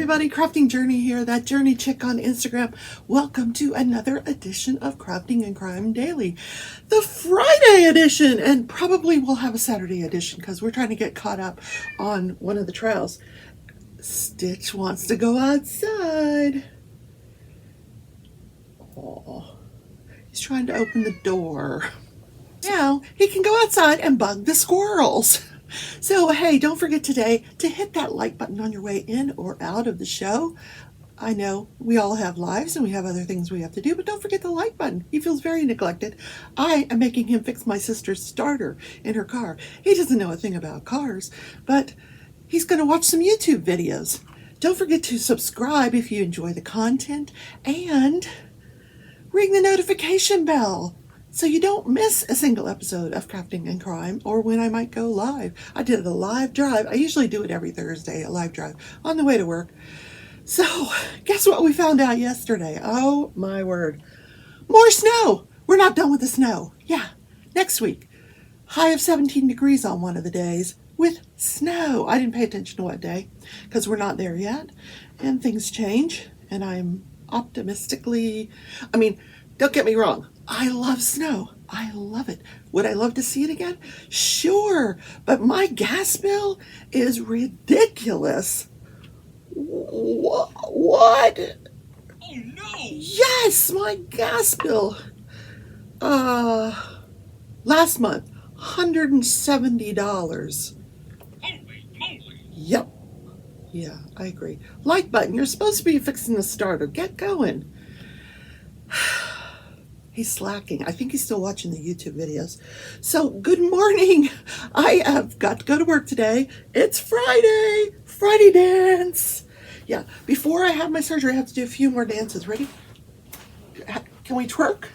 everybody, Crafting Journey here, that journey chick on Instagram. Welcome to another edition of Crafting and Crime Daily, the Friday edition, and probably we'll have a Saturday edition because we're trying to get caught up on one of the trials. Stitch wants to go outside. Oh, he's trying to open the door. Now he can go outside and bug the squirrels. So, hey, don't forget today to hit that like button on your way in or out of the show. I know we all have lives and we have other things we have to do, but don't forget the like button. He feels very neglected. I am making him fix my sister's starter in her car. He doesn't know a thing about cars, but he's going to watch some YouTube videos. Don't forget to subscribe if you enjoy the content and ring the notification bell so you don't miss a single episode of Crafting and Crime or when I might go live. I did a live drive. I usually do it every Thursday, a live drive on the way to work. So guess what we found out yesterday? Oh my word. More snow. We're not done with the snow. Yeah, next week. High of 17 degrees on one of the days with snow. I didn't pay attention to what day because we're not there yet. And things change. And I'm optimistically, don't get me wrong. I love snow. I love it. Would I love to see it again? Sure. But my gas bill is ridiculous. What? Oh no! Yes, my gas bill. Last month, $170. Holy moly! Yep. Yeah, I agree. Like button. You're supposed to be fixing the starter. Get going. He's slacking. I think he's still watching the YouTube videos. So, good morning. I have got to go to work today. It's Friday. Friday dance. Yeah, before I have my surgery, I have to do a few more dances. Ready? Can we twerk?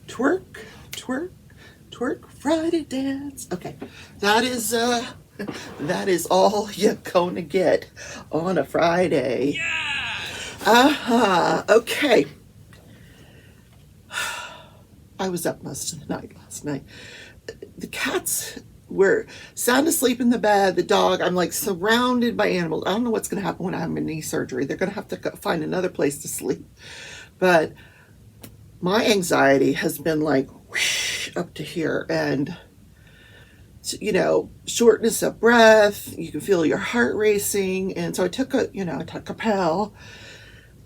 Twerk, twerk, twerk, Friday dance. Okay, that is all you're gonna get on a Friday. Yeah! Okay. I was up most of the night last night. The cats were sound asleep in the bed. The dog, I'm like surrounded by animals. I don't know what's going to happen when I have my knee surgery. They're going to have to find another place to sleep. But my anxiety has been like whoosh, up to here. And, shortness of breath. You can feel your heart racing. And so I took a pill.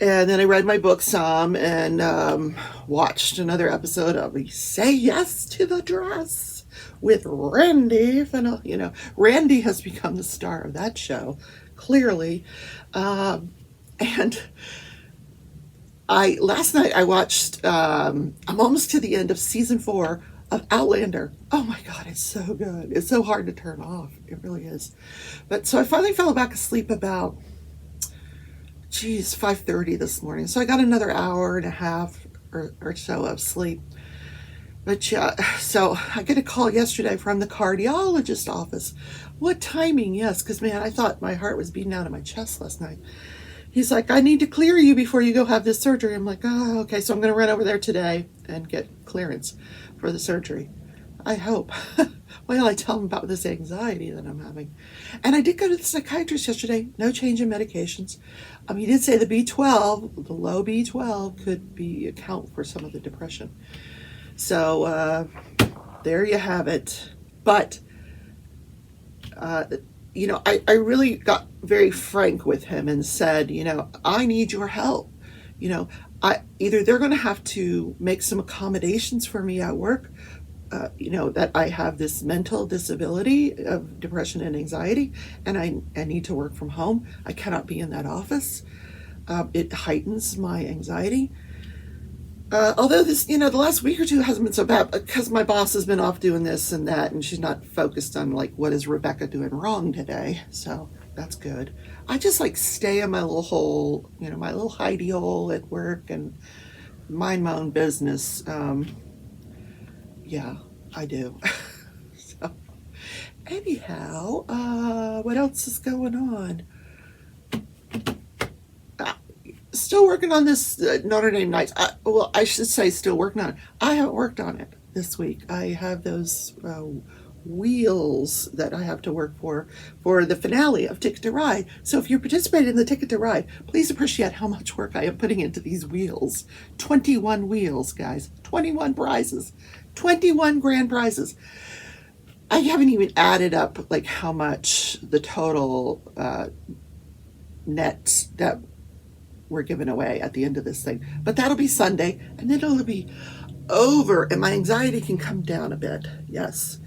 And then I read my book some and watched another episode of Say Yes to the Dress with Randy. Randy has become the star of that show, clearly. And last night I watched, I'm almost to the end of season 4 of Outlander. Oh my God, it's so good. It's so hard to turn off. It really is. But so I finally fell back asleep about 5:30 this morning. So I got another hour and a half or so of sleep. But yeah, so I get a call yesterday from the cardiologist office. What timing? Yes, because man, I thought my heart was beating out of my chest last night. He's like, I need to clear you before you go have this surgery. I'm like, oh, okay. So I'm going to run over there today and get clearance for the surgery. I hope. Well, I tell him about this anxiety that I'm having. And I did go to the psychiatrist yesterday. No change in medications. He did say the B12, the low B12, could account for some of the depression. So there you have it. But, I really got very frank with him and said, I need your help. Either they're going to have to make some accommodations for me at work, that I have this mental disability of depression and anxiety, and I need to work from home. I cannot be in that office. It heightens my anxiety. Although this, the last week or two hasn't been so bad because my boss has been off doing this and that, and she's not focused on what is Rebecca doing wrong today. So that's good. I just stay in my little hole, my little hidey hole at work and mind my own business. Yeah, I do. So, anyhow, what else is going on? Still working on this Notre Dame Nights. I should say still working on it. I haven't worked on it this week. I have those wheels that I have to work for the finale of Ticket to Ride. So if you're participating in the Ticket to Ride, please appreciate how much work I am putting into these wheels. 21 wheels, guys. 21 prizes. 21 grand prizes. I haven't even added up like how much the total net that we're giving away at the end of this thing. But that'll be Sunday, and then it'll be over, and my anxiety can come down a bit. Yes.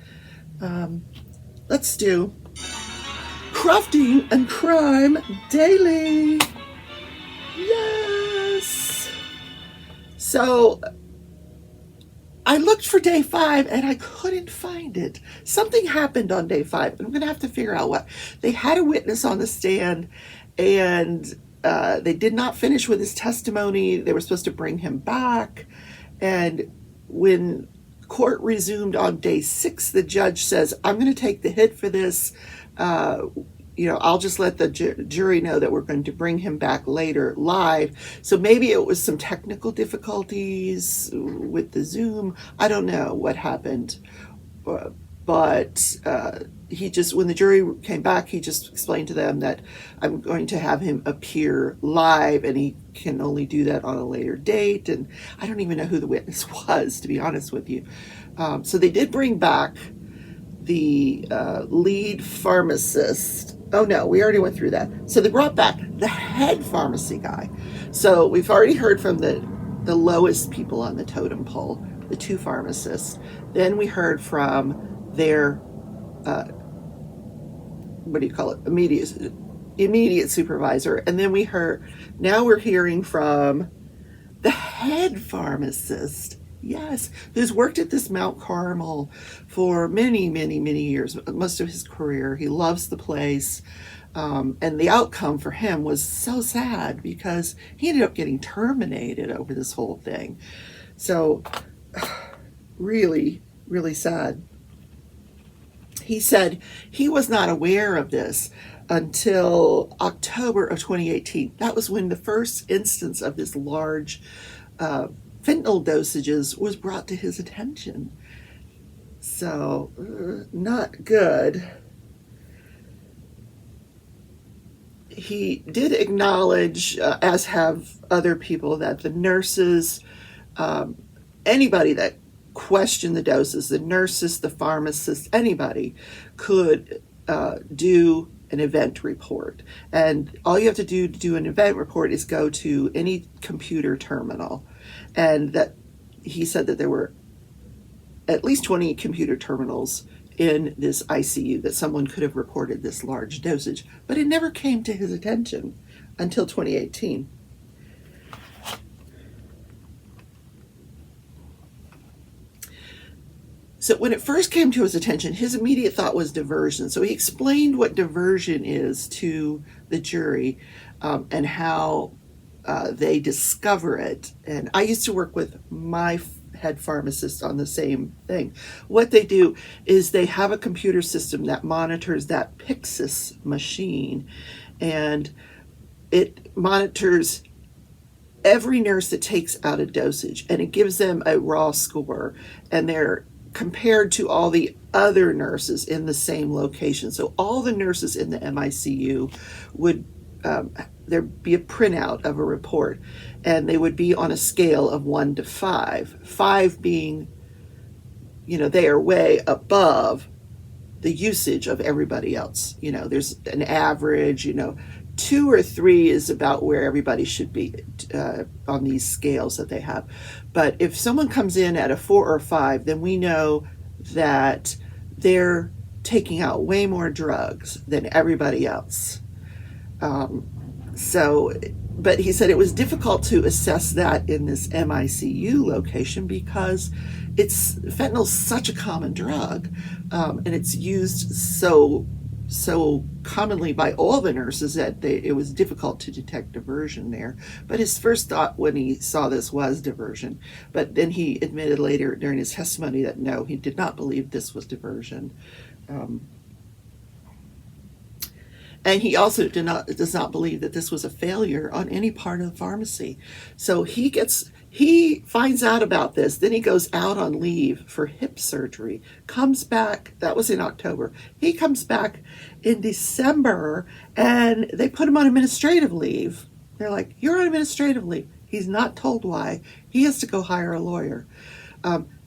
Let's do Crafting and Crime Daily. Yes. So I looked for day 5 and I couldn't find it. Something happened on day 5. I'm going to have to figure out what. They had a witness on the stand, and they did not finish with his testimony. They were supposed to bring him back. And when court resumed on day 6, the judge says, I'm going to take the hit for this. I'll just let the jury know that we're going to bring him back later live. So maybe it was some technical difficulties with the Zoom. I don't know what happened. But he just, when the jury came back, he just explained to them that I'm going to have him appear live, and he can only do that on a later date. And I don't even know who the witness was, to be honest with you. So they did bring back the lead pharmacist. Oh no, we already went through that. So they brought back the head pharmacy guy. So we've already heard from the lowest people on the totem pole, the 2 pharmacists. Then we heard from their immediate supervisor, and then now we're hearing from the head pharmacist, yes, who's worked at this Mount Carmel for many, many, many years, most of his career. He loves the place, and the outcome for him was so sad because he ended up getting terminated over this whole thing. So really, really sad. He said he was not aware of this until October of 2018. That was when the first instance of this large fentanyl dosages was brought to his attention. So, not good. He did acknowledge, as have other people, that the nurses, anybody that questioned the doses, the nurses, the pharmacists, anybody could do an event report. And all you have to do an event report is go to any computer terminal. And that he said that there were at least 20 computer terminals in this ICU that someone could have reported this large dosage, but it never came to his attention until 2018. So when it first came to his attention, his immediate thought was diversion. So he explained what diversion is to the jury, and how they discover it. And I used to work with my head pharmacist on the same thing. What they do is they have a computer system that monitors that Pyxis machine, and it monitors every nurse that takes out a dosage, and it gives them a raw score, and they're compared to all the other nurses in the same location. So all the nurses in the MICU would, there'd be a printout of a report, and they would be on a scale of 1 to 5. 5 being, they are way above the usage of everybody else. There's an average, 2 or 3 is about where everybody should be on these scales that they have. But if someone comes in at a 4 or 5, then we know that they're taking out way more drugs than everybody else. But he said it was difficult to assess that in this MICU location because fentanyl's such a common drug, and it's used so commonly by all the nurses that it was difficult to detect diversion there. But his first thought when he saw this was diversion. But then he admitted later during his testimony that no, he did not believe this was diversion. And he also does not believe that this was a failure on any part of the pharmacy. So he He finds out about this. Then he goes out on leave for hip surgery. Comes back. That was in October. He comes back in December, and they put him on administrative leave. They're like, "You're on administrative leave." He's not told why. He has to go hire a lawyer.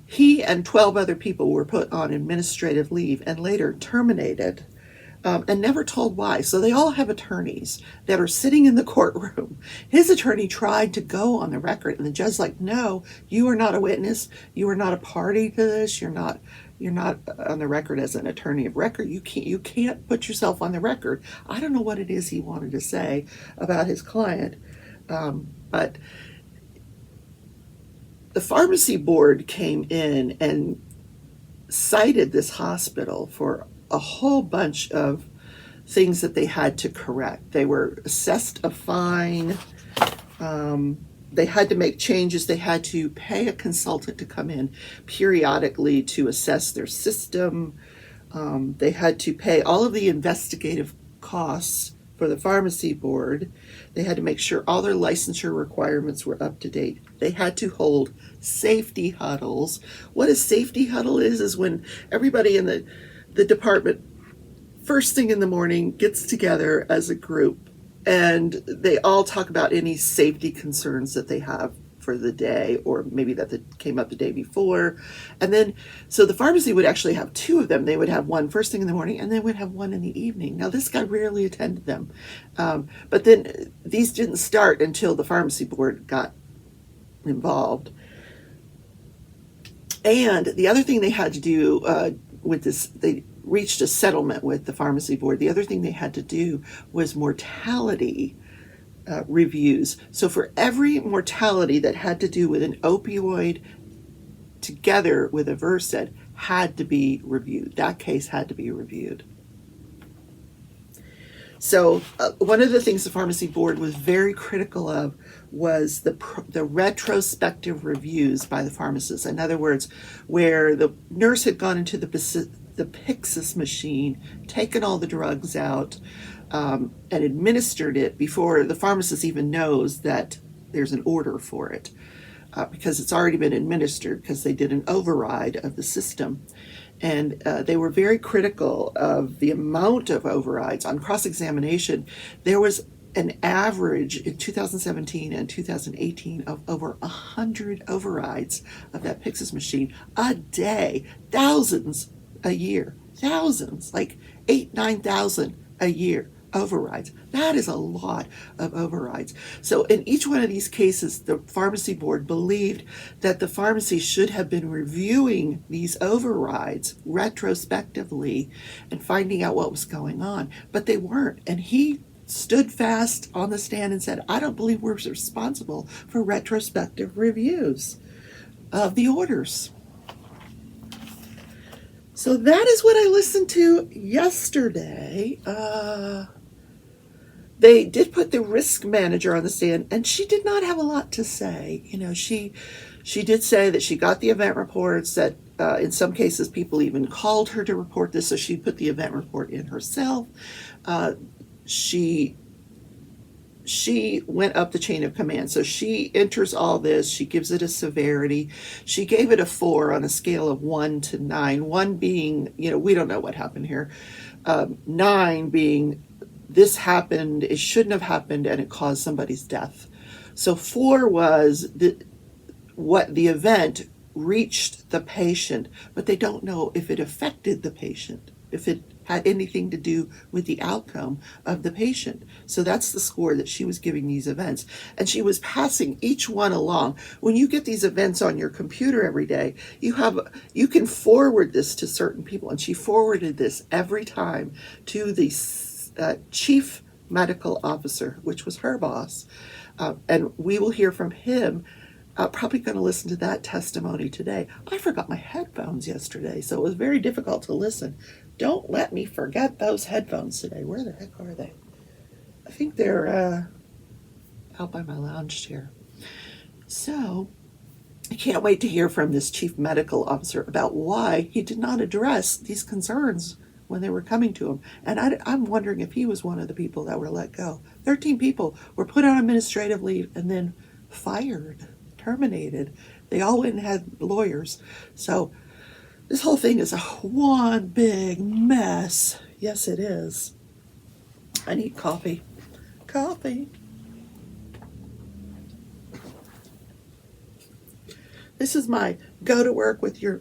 He and 12 other people were put on administrative leave and later terminated, and never told why. So they all have attorneys that are sitting in the courtroom. His attorney tried to go on the record, and the judge's like, "No, you are not a witness. You are not a party to this. You're not on the record as an attorney of record. You can't put yourself on the record." I don't know what it is he wanted to say about his client, but the pharmacy board came in and cited this hospital for a whole bunch of things that they had to correct. They were assessed a fine. They had to make changes. They had to pay a consultant to come in periodically to assess their system. They had to pay all of the investigative costs for the pharmacy board. They had to make sure all their licensure requirements were up to date. They had to hold safety huddles. What a safety huddle is when everybody in the department, first thing in the morning, gets together as a group, and they all talk about any safety concerns that they have for the day, or maybe that came up the day before. And then, so the pharmacy would actually have two of them. They would have one first thing in the morning, and they would have one in the evening. Now, this guy rarely attended them. But then these didn't start until the pharmacy board got involved. And the other thing they had to do with this, they reached a settlement with the pharmacy board. The other thing they had to do was mortality reviews. So for every mortality that had to do with an opioid together with a Versed had to be reviewed. That case had to be reviewed. So one of the things the pharmacy board was very critical of was the retrospective reviews by the pharmacist. In other words, where the nurse had gone into the Pyxis machine, taken all the drugs out, and administered it before the pharmacist even knows that there's an order for it, because it's already been administered, because they did an override of the system. And they were very critical of the amount of overrides. On cross-examination, there was an average in 2017 and 2018 of over 100 overrides of that Pyxis machine a day. Thousands a year. Thousands, like 9,000 a year overrides. That is a lot of overrides. So in each one of these cases, the pharmacy board believed that the pharmacy should have been reviewing these overrides retrospectively and finding out what was going on, but they weren't. And he stood fast on the stand and said, "I don't believe we're responsible for retrospective reviews of the orders." So that is what I listened to yesterday. They did put the risk manager on the stand, and she did not have a lot to say. You know, she did say that she got the event reports, that in some cases people even called her to report this, so she put the event report in herself. She went up the chain of command. So she enters all this. She gives it a severity. She gave it a 4 on a scale of 1 to 9. 1 being, we don't know what happened here. 9 being, this happened, it shouldn't have happened, and it caused somebody's death. So 4 was what the event reached the patient, but they don't know if it affected the patient, if it had anything to do with the outcome of the patient. So that's the score that she was giving these events. And she was passing each one along. When you get these events on your computer every day, you can forward this to certain people. And she forwarded this every time to the chief medical officer, which was her boss. And we will hear from him. Probably going to listen to that testimony today. I forgot my headphones yesterday, so it was very difficult to listen. Don't let me forget those headphones today. Where the heck are they? I think they're out by my lounge chair. So I can't wait to hear from this chief medical officer about why he did not address these concerns when they were coming to him. And I'm wondering if he was one of the people that were let go. 13 people were put on administrative leave and then fired, terminated. They all went and had lawyers. So this whole thing is one big mess. Yes, it is. I need coffee. Coffee. This is my go to work with your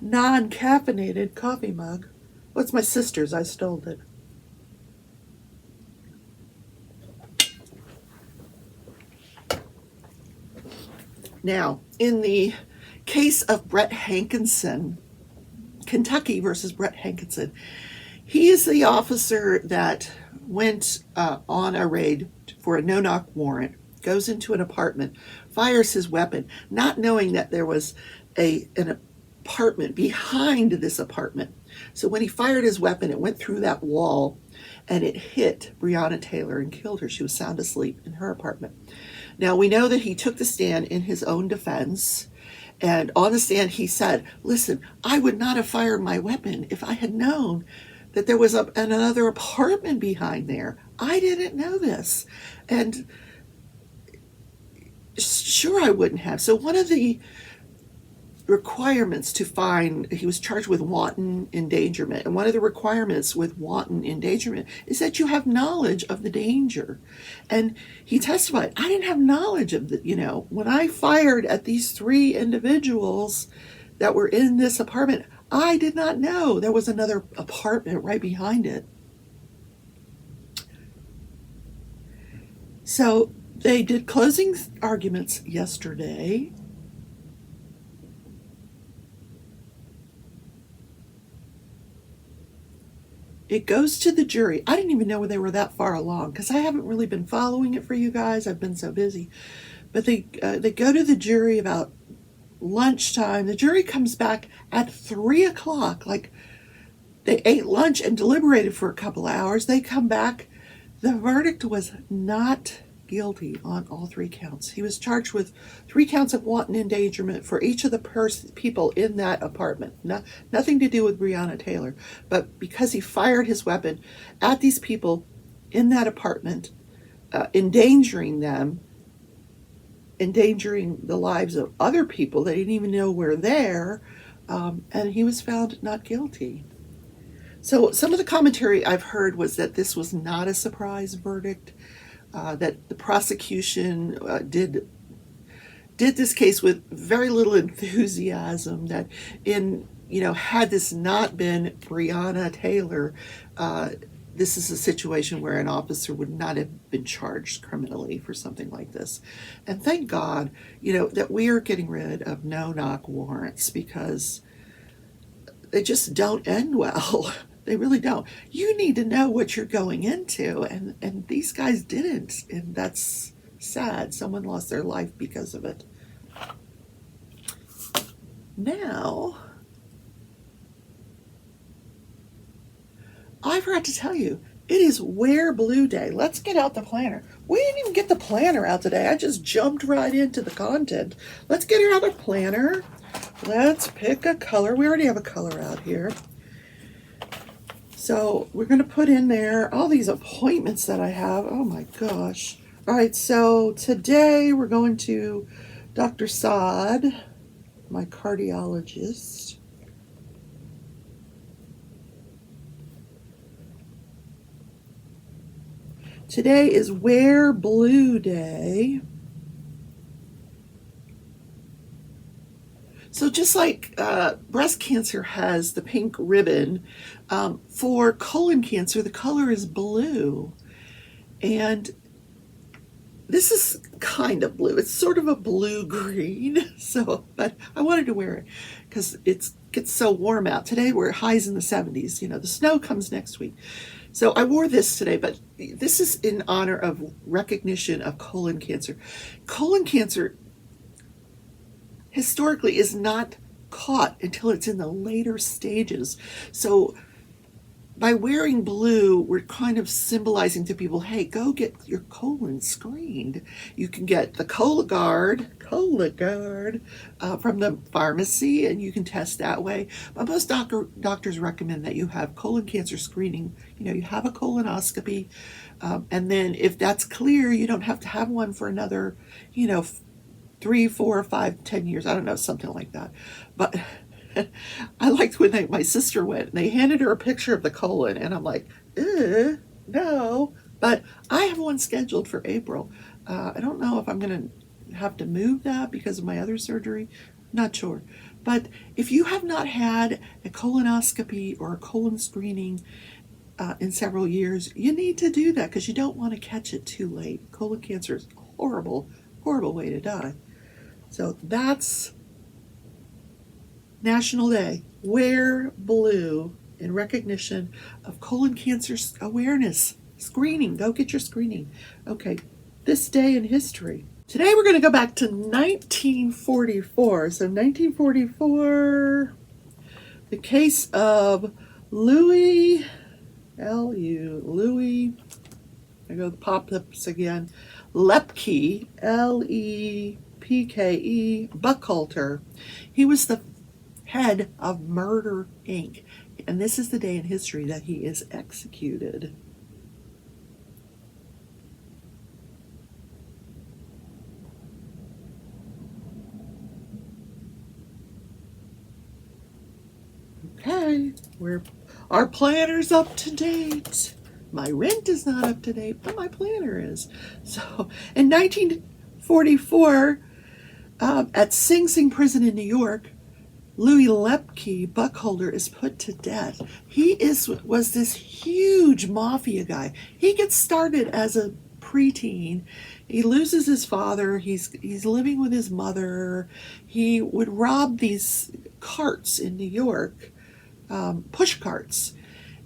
non-caffeinated coffee mug. Well, it's my sister's. I stole it. Now, in the case of Brett Hankinson, Kentucky versus Brett Hankinson, he is the officer that went on a raid for a no-knock warrant, goes into an apartment, fires his weapon, not knowing that there was an apartment behind this apartment. So when he fired his weapon, it went through that wall and it hit Breonna Taylor and killed her. She was sound asleep in her apartment. Now, we know that he took the stand in his own defense. And on the stand, he said, listen, I would not have fired my weapon if I had known that there was another apartment behind there. I didn't know this. And sure, I wouldn't have. So one of the requirements to find, he was charged with wanton endangerment. And one of the requirements with wanton endangerment is that you have knowledge of the danger. And he testified, I didn't have knowledge of when I fired at these 3 individuals that were in this apartment, I did not know there was another apartment right behind it. So they did closing arguments yesterday. It goes to the jury. I didn't even know they were that far along because I haven't really been following it for you guys. I've been so busy. But they go to the jury about lunchtime. The jury comes back at 3 o'clock. Like, they ate lunch and deliberated for a couple hours. They come back. The verdict was not guilty on all 3 counts. He was charged with 3 counts of wanton endangerment for each of the people in that apartment. Nothing to do with Breonna Taylor. But because he fired his weapon at these people in that apartment, endangering them, endangering the lives of other people that he didn't even know were there, and he was found not guilty. So some of the commentary I've heard was that this was not a surprise verdict, that the prosecution did this case with very little enthusiasm, that had this not been Breonna Taylor, this is a situation where an officer would not have been charged criminally for something like this. And thank God, that we are getting rid of no-knock warrants, because they just don't end well. They really don't. You need to know what you're going into, and these guys didn't, and that's sad. Someone lost their life because of it. Now, I forgot to tell you, it is Wear Blue Day. Let's get out the planner. We didn't even get the planner out today. I just jumped right into the content. Let's get out the planner. Let's pick a color. We already have a color out here. So we're going to put in there all these appointments that I have. Oh my gosh. All right, so today we're going to Dr. Saad, my cardiologist. Today is Wear Blue Day. So just like breast cancer has the pink ribbon, for colon cancer, the color is blue. And this is kind of blue. It's sort of a blue-green. But I wanted to wear it because it gets so warm out. Today we're highs in the 70s. The snow comes next week. So I wore this today, but this is in honor of recognition of colon cancer. Colon cancer historically is not caught until it's in the later stages. So by wearing blue, we're kind of symbolizing to people, hey, go get your colon screened. You can get the Cologuard from the pharmacy, and you can test that way. But most doctors recommend that you have colon cancer screening. You have a colonoscopy, and then if that's clear, you don't have to have one for another, 3, 4, 5, 10 years. I don't know, something like that. But I liked when my sister went and they handed her a picture of the colon, and I'm like, no. But I have one scheduled for April. I don't know if I'm going to have to move that because of my other surgery. Not sure. But if you have not had a colonoscopy or a colon screening in several years, you need to do that because you don't want to catch it too late. Colon cancer is a horrible, horrible way to die. So that's National Day. Wear blue in recognition of colon cancer awareness. Screening. Go get your screening. Okay, this day in history. Today we're going to go back to 1944. So 1944, the case of Louis, Louis, I go the pop-ups again, Lepke, Lepke, Buckhalter. He was the head of Murder, Inc. And this is the day in history that he is executed. Okay, our planner's up to date. My rent is not up to date, but my planner is. So, in 1944, at Sing Sing Prison in New York, Louis Lepke, Buckholder, is put to death. He was this huge mafia guy. He gets started as a preteen. He loses his father. He's living with his mother. He would rob these carts in New York, push carts.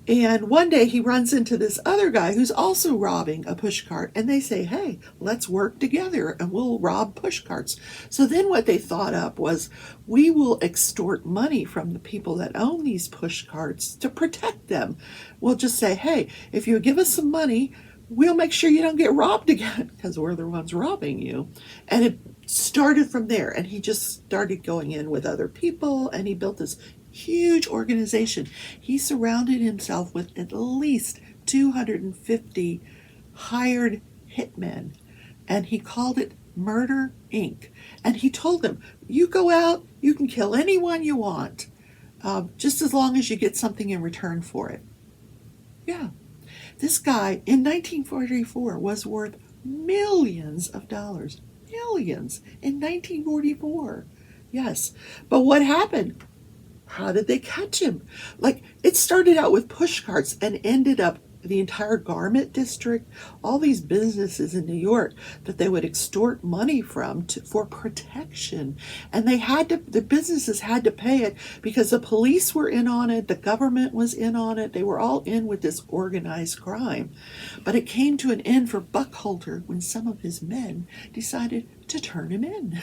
And one day he runs into this other guy who's also robbing a push cart, and they say, hey, let's work together and we'll rob push carts. So then what they thought up was, we will extort money from the people that own these push carts to protect them. We'll just say, hey, if you give us some money, we'll make sure you don't get robbed again because we're the ones robbing you. And it started from there, and he just started going in with other people, and he built this huge organization. He surrounded himself with at least 250 hired hitmen, and he called it Murder, Inc. And he told them, you go out, you can kill anyone you want, just as long as you get something in return for it. Yeah. This guy in 1944 was worth millions of dollars. Millions in 1944. Yes. But what happened? How did they catch him? Like, it started out with push carts and ended up the entire garment district, all these businesses in New York that they would extort money from for protection. And the businesses had to pay it because the police were in on it, the government was in on it, they were all in with this organized crime. But it came to an end for Buckholter when some of his men decided to turn him in.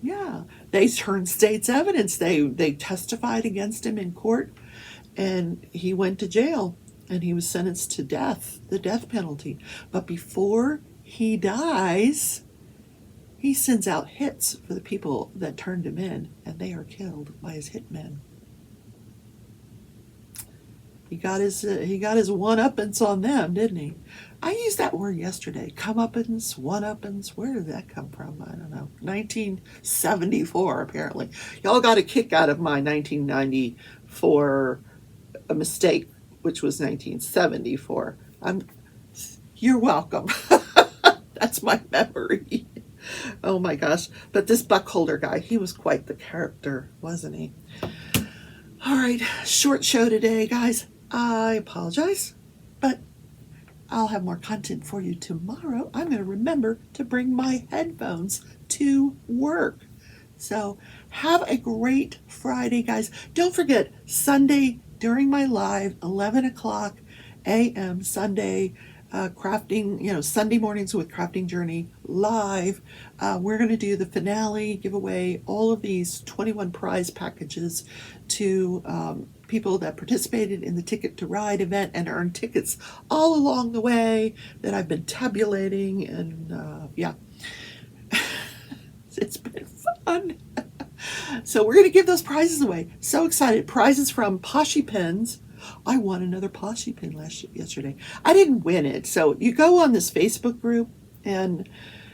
Yeah, they turned state's evidence. They testified against him in court, and he went to jail, and he was sentenced to death, the death penalty. But before he dies, he sends out hits for the people that turned him in, and they are killed by his hitmen. He got his one-uppance on them, didn't he? I used that word yesterday. Come-uppance, one-uppance. Where did that come from? I don't know. 1974, apparently. Y'all got a kick out of my 1994 mistake, which was 1974. You're welcome. That's my memory. Oh my gosh. But this Buckholder guy, he was quite the character, wasn't he? All right, short show today, guys. I apologize, but I'll have more content for you tomorrow. I'm going to remember to bring my headphones to work. So have a great Friday, guys. Don't forget, Sunday during my live, 11 o'clock a.m. Sunday, crafting, Sunday mornings with Crafting Journey live. We're going to do the finale, give away all of these 21 prize packages to people that participated in the Ticket to Ride event and earned tickets all along the way that I've been tabulating. And yeah, it's been fun. So we're going to give those prizes away. So excited. Prizes from Poshy Pens. I won another Poshy Pen yesterday. I didn't win it. So you go on this Facebook group and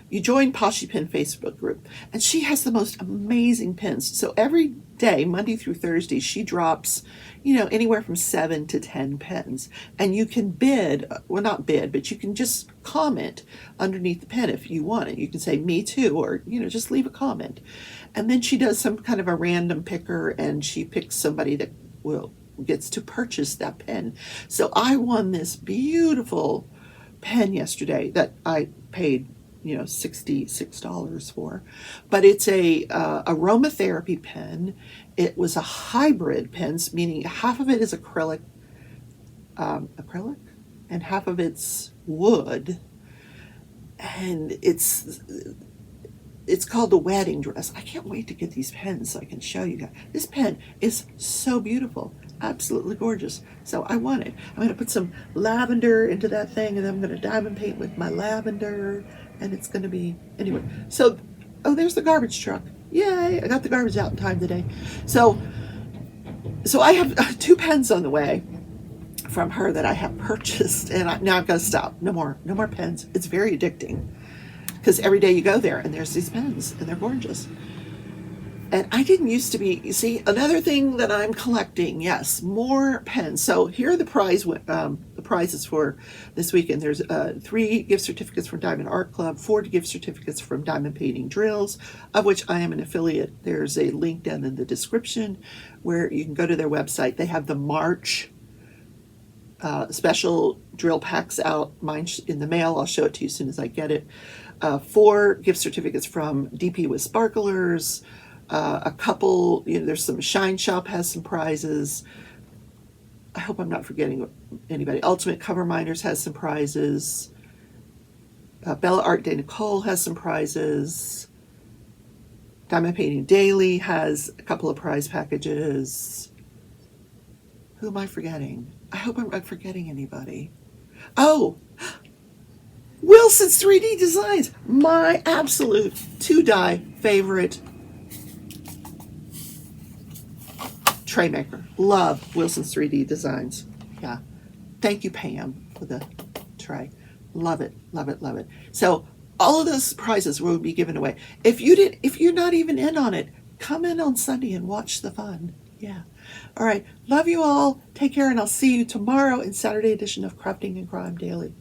you join Poshy Pen Facebook group, and she has the most amazing pens. So every day, Monday through Thursday, she drops, anywhere from 7 to 10 pens. And you can bid, well, not bid, but you can just comment underneath the pen if you want it. You can say, me too, or, just leave a comment. And then she does some kind of a random picker, and she picks somebody that gets to purchase that pen. So I won this beautiful pen yesterday that I paid $66 for, but it's a aromatherapy pen. It was a hybrid pen, meaning half of it is acrylic, and half of it's wood, and it's called the wedding dress. I can't wait to get these pens so I can show you guys. This pen is so beautiful, absolutely gorgeous. So I want it. I'm going to put some lavender into that thing, and then I'm going to diamond paint with my lavender, and it's going to be, anyway. So, there's the garbage truck. Yay, I got the garbage out in time today. So I have 2 pens on the way from her that I have purchased, and now I've got to stop. No more pens. It's very addicting, because every day you go there and there's these pens and they're gorgeous. And I didn't used to be, you see, another thing that I'm collecting, yes, more pens. So here are the prizes for this weekend. There's 3 gift certificates from Diamond Art Club, 4 gift certificates from Diamond Painting Drills, of which I am an affiliate. There's a link down in the description where you can go to their website. They have the March special drill packs out. Mine's in the mail. I'll show it to you as soon as I get it. 4 gift certificates from DP with Sparklers. A couple, there's some Shine Shop has some prizes. I hope I'm not forgetting anybody. Ultimate Cover Minders has some prizes. Bella Art de Nicole has some prizes. Diamond Painting Daily has a couple of prize packages. Who am I forgetting? I hope I'm not forgetting anybody. Oh, Wilson's 3D Designs, my absolute 2-die favorite tray maker. Love Wilson's 3D Designs. Yeah. Thank you, Pam, for the tray. Love it, love it, love it. So all of those prizes will be given away. If you're not even in on it, come in on Sunday and watch the fun. Yeah. All right. Love you all. Take care, and I'll see you tomorrow in Saturday edition of Crafting and Crime Daily.